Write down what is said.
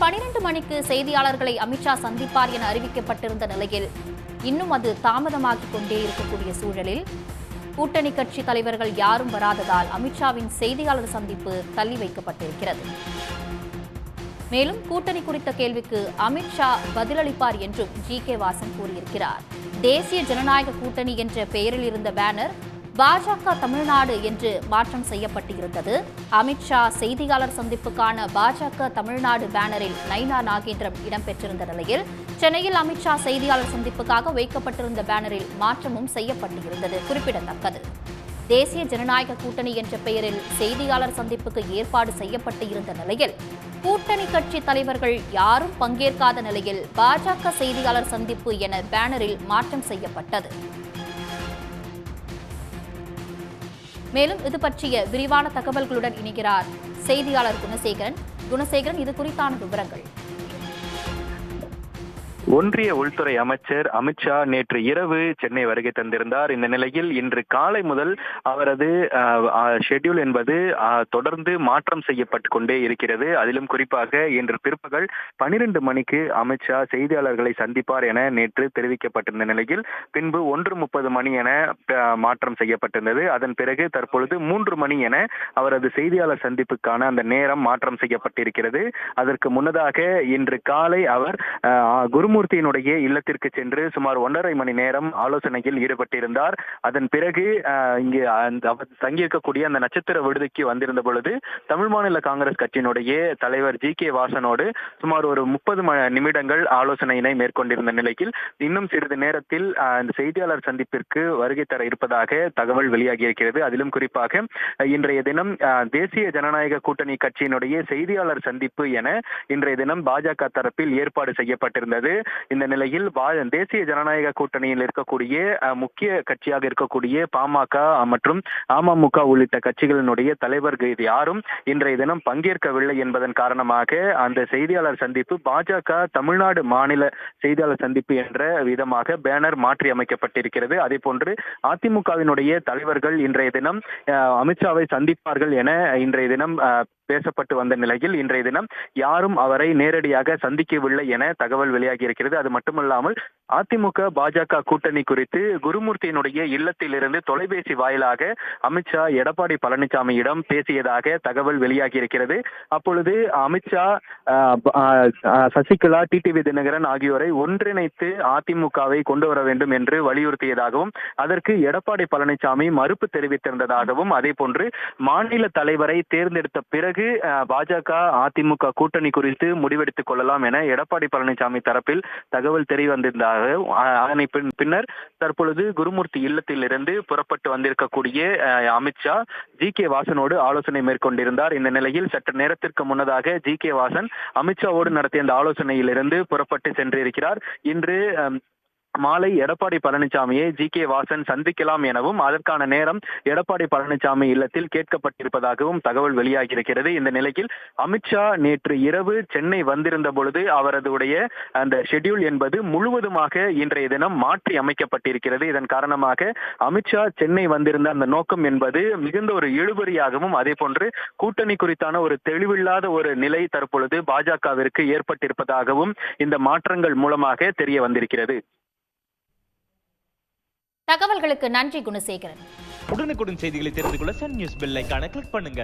பகல் 12 மணிக்கு செய்தியாளர்களை அமித்ஷா சந்திப்பார் என அறிவிக்கப்பட்டிருந்த நிலையில் இன்னும் அது தாமதமாகிக் கொண்டே இருக்கக்கூடிய சூழலில் கூட்டணி கட்சி தலைவர்கள் யாரும் வராததால் அமித்ஷாவின் செய்தியாளர் சந்திப்பு தள்ளி வைக்கப்பட்டிருக்கிறது. மேலும் கூட்டணி குறித்த கேள்விக்கு அமித்ஷா பதிலளிப்பார் என்றும் ஜி.கே. வாசன் கூறியிருக்கிறார். தேசிய ஜனநாயக கூட்டணி என்ற பெயரில் இருந்த பேனர் பாஜக தமிழ்நாடு என்று மாற்றம் செய்யப்பட்டிருந்தது. அமித்ஷா செய்தியாளர் சந்திப்புக்கான பாஜக தமிழ்நாடு பேனரில் நைனா நாகேந்திரம் இடம்பெற்றிருந்த நிலையில் சென்னையில் அமித்ஷா செய்தியாளர் சந்திப்புக்காக வைக்கப்பட்டிருந்த பேனரில் மாற்றமும் செய்யப்பட்டிருந்தது குறிப்பிடத்தக்கது. தேசிய ஜனநாயக கூட்டணி என்ற பெயரில் செய்தியாளர் சந்திப்புக்கு ஏற்பாடு செய்யப்பட்டு இருந்த நிலையில் கூட்டணி கட்சி தலைவர்கள் யாரும் பங்கேற்காத நிலையில் பாஜக செய்தியாளர் சந்திப்பு என பேனரில் மாற்றம் செய்யப்பட்டது. மேலும் இது பற்றிய விரிவான தகவல்களுடன் இணைகிறார் செய்தியாளர் குணசேகரன். இது குறித்தான விவரங்கள். ஒன்றிய உள்துறை அமைச்சர் அமித்ஷா நேற்று இரவு சென்னை வருகை தந்திருந்தார். இந்த நிலையில் இன்று காலை முதல் அவரது ஷெட்யூல் என்பது தொடர்ந்து மாற்றம் செய்யப்பட்டு கொண்டே இருக்கிறது. அதிலும் குறிப்பாக இன்று பிற்பகல் 12 மணிக்கு அமித்ஷா செய்தியாளர்களை சந்திப்பார் என நேற்று தெரிவிக்கப்பட்டிருந்த நிலையில் பின்பு 1:30 மணி என மாற்றம் செய்யப்பட்டிருந்தது. அதன் பிறகு தற்பொழுது 3 மணி என அவரது செய்தியாளர் சந்திப்புக்கான அந்த நேரம் மாற்றம் செய்யப்பட்டிருக்கிறது. அதற்கு முன்னதாக இன்று காலை அவர் குருமூர்த்தியினுடைய இல்லத்திற்கு சென்று சுமார் 1.5 மணி நேரம் ஆலோசனையில் ஈடுபட்டிருந்தார். அதன் பிறகு இங்கு அவர் தங்கியிருக்கக்கூடிய அந்த நட்சத்திர விடுதிக்கு வந்திருந்த பொழுது தமிழ் மாநில காங்கிரஸ் கட்சியினுடைய தலைவர் ஜி.கே. வாசனோடு சுமார் ஒரு 30 நிமிடங்கள் ஆலோசனையினை மேற்கொண்டிருந்த நிலையில் இன்னும் சிறிது நேரத்தில் இந்த செய்தியாளர் சந்திப்பிற்கு வருகை தர இருப்பதாக தகவல் வெளியாகியிருக்கிறது. அதிலும் குறிப்பாக இன்றைய தினம் தேசிய ஜனநாயக கூட்டணி கட்சியினுடைய செய்தியாளர் சந்திப்பு என இன்றைய தினம் பாஜக தரப்பில் ஏற்பாடு செய்யப்பட்டிருந்தது. இந்த நிலையில் தேசிய ஜனநாயக கூட்டணியில் இருக்கக்கூடிய முக்கிய கட்சியாக இருக்கக்கூடிய பாமக மற்றும் அமமுக உள்ளிட்ட கட்சிகளினுடைய தலைவர்கள் யாரும் இன்றைய தினம் பங்கேற்கவில்லை என்பதன் காரணமாக அந்த செய்தியாளர் சந்திப்பு பாஜக தமிழ்நாடு மாநில செய்தியாளர் சந்திப்பு என்ற விதமாக பேனர் மாற்றி அமைக்கப்பட்டிருக்கிறது. அதே போன்று அதிமுகவினுடைய தலைவர்கள் இன்றைய தினம் அமித்ஷாவை சந்திப்பார்கள் என இன்றைய தினம் பேசப்பட்டு வந்த நிலையில் இன்றைய தினம் யாரும் அவரை நேரடியாக சந்திக்கவில்லை என தகவல் வெளியாகி இருக்கிறது. அது மட்டுமல்லாமல் அதிமுக பாஜக கூட்டணி குறித்து குருமூர்த்தியினுடைய இல்லத்திலிருந்து தொலைபேசி வாயிலாக அமித்ஷா எடப்பாடி பழனிசாமியிடம் பேசியதாக தகவல் வெளியாகி இருக்கிறது. அப்பொழுது அமித்ஷா சசிகலா டிடிவி தினகரன் ஆகியோரை ஒன்றிணைத்து அதிமுகவை கொண்டு வர வேண்டும் என்று வலியுறுத்தியதாகவும் அதற்கு எடப்பாடி பழனிசாமி மறுப்பு தெரிவித்திருந்ததாகவும் அதே போன்று மாநில தலைவரை தேர்ந்தெடுத்த பிறகு பாஜக அதிமுக கூட்டணி குறித்து முடிவெடுத்துக் கொள்ளலாம் என எடப்பாடி பழனிசாமி தரப்பில் தகவல் தெரிவந்திருந்ததாக அதனை பின்னர் தற்பொழுது குருமூர்த்தி இல்லத்திலிருந்து புறப்பட்டு வந்திருக்கக்கூடிய அமித்ஷா ஜி.கே. வாசனோடு ஆலோசனை மேற்கொண்டிருந்தார். இந்த நிலையில் சற்று நேரத்திற்கு முன்னதாக ஜி.கே. வாசன் அமித்ஷாவோடு நடத்திய அந்த ஆலோசனையிலிருந்து புறப்பட்டு சென்றிருக்கிறார். இன்று மாலை எடப்பாடி பழனிசாமியை ஜி.கே. வாசன் சந்திக்கலாம் எனவும் அதற்கான நேரம் எடப்பாடி பழனிசாமி இல்லத்தில் கேட்கப்பட்டிருப்பதாகவும் தகவல் வெளியாகியிருக்கிறது. இந்த நிலையில் அமித்ஷா நேற்று இரவு சென்னை வந்திருந்த பொழுது அவரதுடைய அந்த ஷெட்யூல் என்பது முழுவதுமாக இன்றைய தினம் மாற்றி அமைக்கப்பட்டிருக்கிறது. இதன் காரணமாக அமித்ஷா சென்னை வந்திருந்த அந்த நோக்கம் என்பது மிகுந்த ஒரு இழுபறியாகவும் அதே போன்று கூட்டணி குறித்தான ஒரு தெளிவில்லாத ஒரு நிலை தற்பொழுது பாஜகவிற்கு ஏற்பட்டிருப்பதாகவும் இந்த மாற்றங்கள் மூலமாக தெரிய வந்திருக்கிறது. தகவல்களுக்கு நன்றி குணசேகரன். உடனுக்குடன் செய்திகளை தெரிந்து கொள்ள சன் நியூஸ் பெல் ஐகானை கிளிக் பண்ணுங்க.